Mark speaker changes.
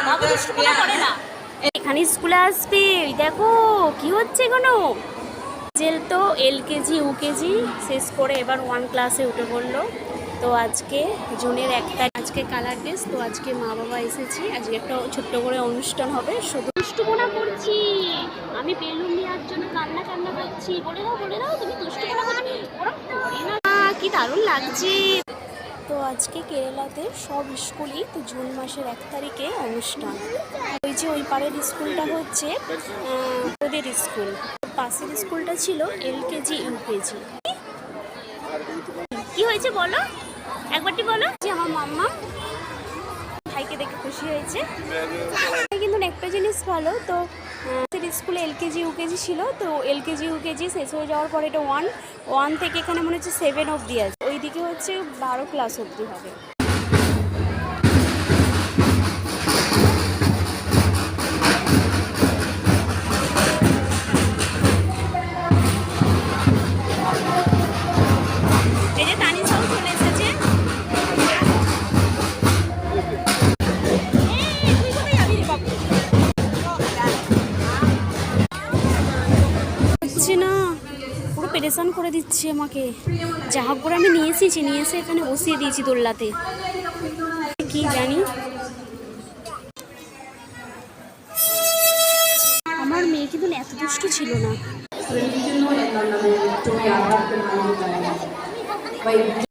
Speaker 1: বাবু দুষ্টুপনা করে না। এখানে স্কুলে আসবে, দেখো কি হচ্ছে এখনো। জেল তো LKG UKG শেষ করে এবার 1 ক্লাসে উঠে পড়লো। তো আজকে জুনের 1 তারিখ, আজকে কালার ড্রেস। তো আজকে মা বাবা এসেছি, আজকে একটা ছোট্ট করে অনুষ্ঠান হবে। শুধু দুষ্টুপনা করছি আমি, বেলুন নেওয়ার জন্য কান্না করছি। বলে দাও তুমি দুষ্টুপনা করছো, ওরা করে না। কি দারুণ লাগছে। তো আজকে কেরালাতে সব স্কুলই তো জুন মাসের 1 তারিখে অনুষ্ঠান। ওই যে ওই পাড়ের স্কুলটা হচ্ছে ওদের স্কুল, পাশের স্কুলটা ছিল LKG UKG। কি হয়েছে বলো, একবারটি বলো। যে আমার মাম্মা ভাইকে দেখে খুশি হয়েছে। কিন্তু একটা জিনিস ভালো, তো স্কুলে LKG UKG ছিল, তো LKG UKG শেষ হয়ে যাওয়ার পরে এটা 1 থেকে এখানে মনে হচ্ছে 7 অবধি আছে, ওইদিকে হচ্ছে 12 ক্লাস অবধি হবে। এই যে তানিশাও চলে এসেছে। হচ্ছে না, পুরো পেরেশান করে দিচ্ছে আমাকে। যা হোক করে আমি নিয়ে এসে এখানে বসিয়ে দিয়েছি দোলনাতে, কি জানি। আমার মেয়ে কিন্তু এত দুষ্টু ছিল না।